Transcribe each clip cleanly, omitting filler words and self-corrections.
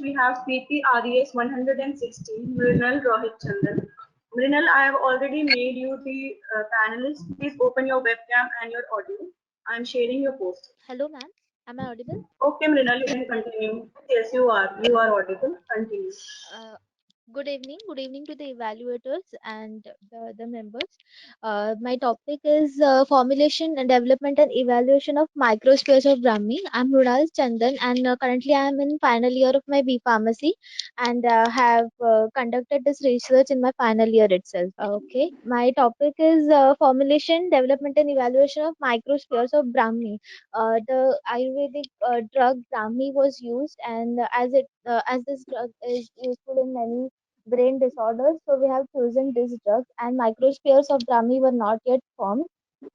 we have PPRES 116, Mrunal Chandan. Mrunal, I have already made you the panelist. Please open your webcam and your audio. I am sharing your post. Hello, ma'am. Am I audible? Okay, Mrunal, you can continue. Yes, you are. You are audible. Continue. Uh, Good evening. Good evening to the evaluators and the members. My topic is formulation and development and evaluation of microspheres of Brahmi. I'm Mrunal Chandan, and currently I am in final year of my B Pharmacy and have conducted this research in my final year itself. Okay. My topic is formulation, development and evaluation of microspheres of Brahmi. The Ayurvedic drug Brahmi was used, and as this drug is useful in many brain disorders, so we have chosen this drug. And microspheres of Brahmi were not yet formed,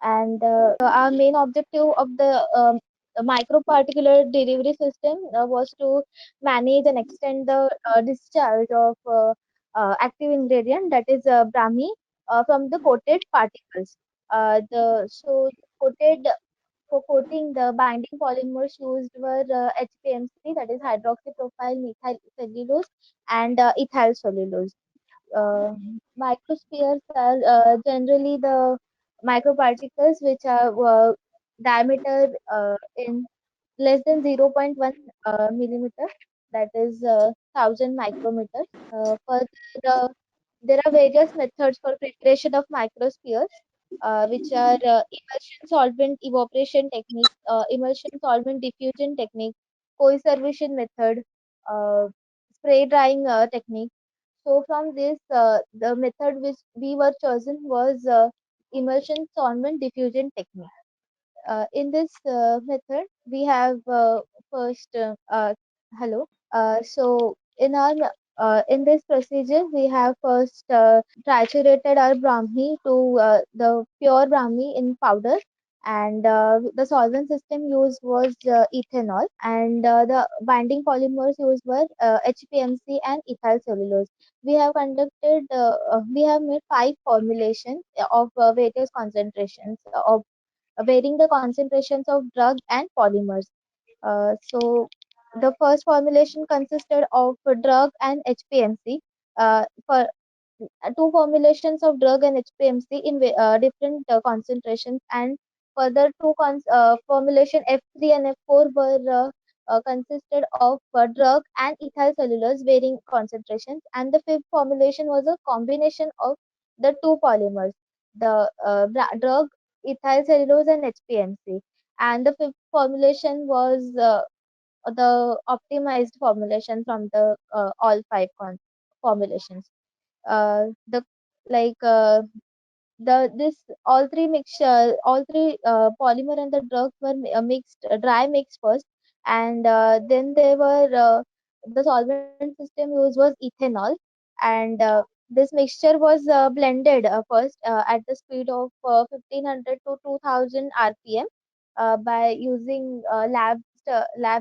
and our main objective of the microparticular delivery system was to manage and extend the discharge of active ingredient, that is Brahmi, from the coated particles. The so coated For coating, the binding polymers used were HPMC, that is hydroxypropyl methyl cellulose, and ethyl cellulose. Uh, Microspheres are generally the microparticles which are diameter in less than zero point 0.1 millimeter, that is 1000 micrometers. Further, there are various methods for preparation of microspheres, which are immersion solvent evaporation technique, immersion solvent diffusion technique, coeservation method, uh, spray drying technique. So from this, the method which we were chosen was immersion solvent diffusion technique. In this method, we have first hello. So in this procedure, we have first triturated our Brahmi to the pure Brahmi in powder, and the solvent system used was ethanol, and the binding polymers used were HPMC and ethyl cellulose. We have made five formulations of various concentrations of varying the concentrations of drug and polymers. So the first formulation consisted of drug and HPMC. For two formulations of drug and HPMC in different concentrations, and further formulation F3 and F4 were consisted of drug and ethyl cellulose varying concentrations, and the fifth formulation was a combination of the two polymers, the drug, ethyl cellulose, and HPMC. And the fifth formulation was the optimized formulation from the all five formulations. The like the this all three polymer and the drugs were mixed, dry mixed first, and then they were the solvent system used was ethanol, and this mixture was blended first at the speed of 1500 to 2000 rpm by using lab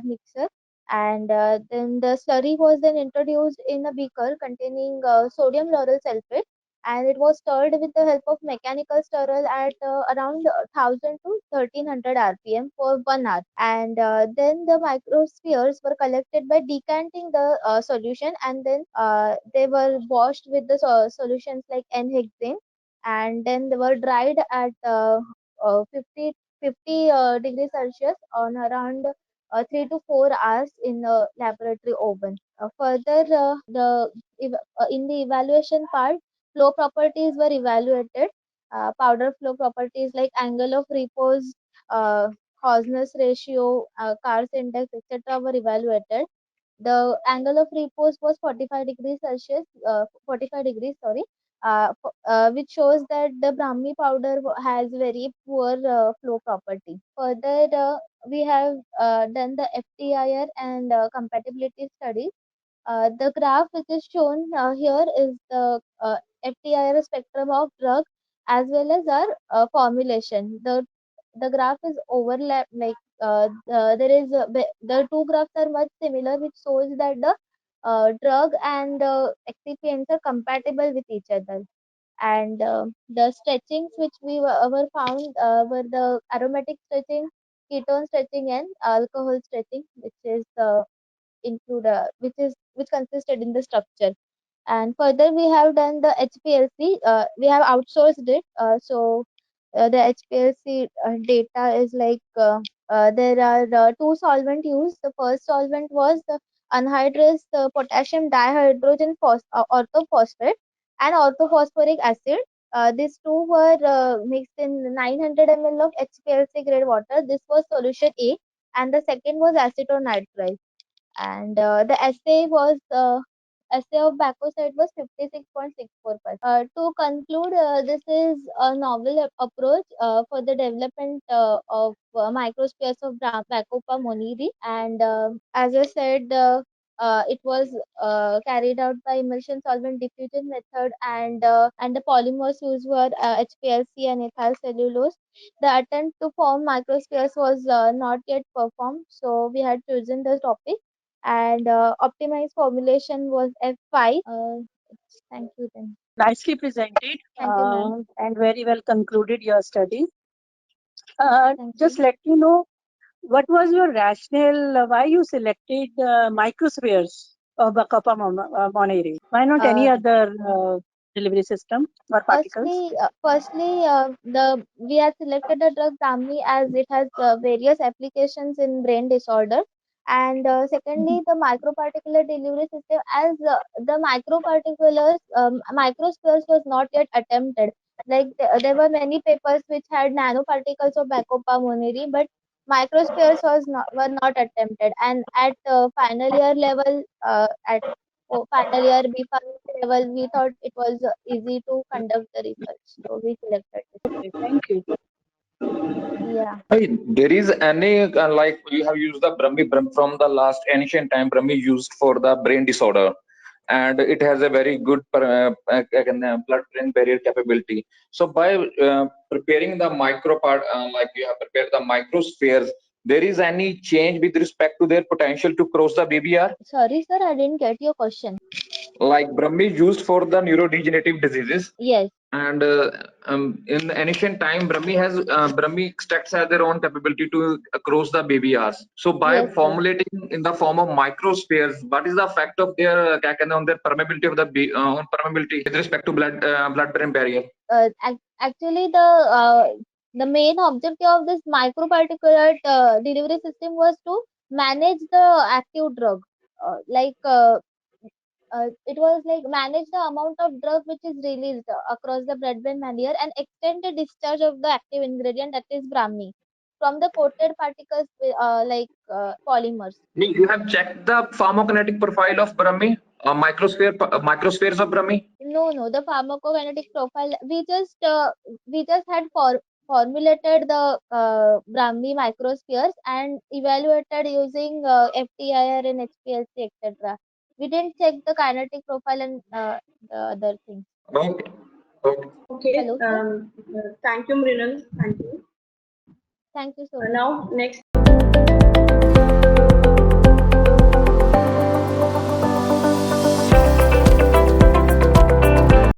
mixer, and then the slurry was then introduced in a beaker containing sodium lauryl sulfate, and it was stirred with the help of mechanical stirrer at around 1000 to 1300 rpm for 1 hour, and then the microspheres were collected by decanting the solution, and then they were washed with the solutions like n-hexane, and then they were dried at 50 degrees Celsius on around 3 to 4 hours in a laboratory oven. Further, in the evaluation part, flow properties were evaluated. Powder flow properties like angle of repose, Hausner's ratio, Carr's index, etc. were evaluated. The angle of repose was 45 degrees Celsius, 45 degrees, sorry, which shows that the Brahmi powder has very poor flow property. Further, we have done the FTIR and compatibility studies. The graph which is shown here is the FTIR spectrum of drug as well as our formulation. The graph is overlap, like there is the two graphs are much similar, which shows that the drug and excipients are compatible with each other. And the stretchings which were found were the aromatic stretching, ketone stretching, and alcohol stretching, which is which consisted in the structure. And further, we have done the HPLC. We have outsourced it. The HPLC data is like there are two solvent used. The first solvent was the anhydrous potassium dihydrogen orthophosphate and orthophosphoric acid. These two were mixed in 900 ml of HPLC grade water. This was solution A, and the second was acetonitrile. And the assay of bacoside was 56.64%. To conclude, this is a novel approach for the development of microspheres of Bacopa monnieri, and as I said, it was carried out by emulsion solvent diffusion method, and the polymers used were HPLC and ethyl cellulose. The attempt to form microspheres was not yet performed, so we had chosen the topic, and optimized formulation was F5. Thank you then. Nicely presented Thank you, ma'am. and very well concluded your study. Thank Just you. let me know, what was your rationale, why you selected microspheres of Bacopa monnieri? Why not any other delivery system or particles? Firstly, we have selected the drug Brahmi as it has various applications in brain disorder, and secondly, the microparticular delivery system, as the microspheres was not yet attempted. Like there were many papers which had nanoparticles of Bacopa monnieri, but microspheres were not attempted. And at final year level, at final year B level, we thought it was easy to conduct the research, so we selected it. Okay, thank you. Yeah. Hey, there is any like you have used the from the last ancient time. Brahmi used for the brain disorder, and it has a very good blood-brain barrier capability. So by preparing the micro part, like you have prepared the microspheres, there is any change with respect to their potential to cross the BBR? Sorry, sir, I didn't get your question. Like Brahmi used for the neurodegenerative diseases. Yes. And in ancient time, Brahmi extracts have their own capability to cross the BBRs. So by Yes, formulating in the form of microspheres, what is the effect of their on their permeability of the permeability with respect to blood-brain barrier? Actually, the main objective of this microparticulate delivery system was to manage the active drug. It was like manage the amount of drug which is released across the blood-brain barrier and extend the discharge of the active ingredient, that is Brahmi, from the coated particles polymers. You have checked the pharmacokinetic profile of Brahmi, microspheres of Brahmi? No, the pharmacokinetic profile. We just had formulated the Brahmi microspheres and evaluated using FTIR and HPLC, etc. We didn't check the kinetic profile and the other things. Okay. Okay. Okay, Hello, sir. thank you, Mrunal. Thank you. Thank you so much. Now, next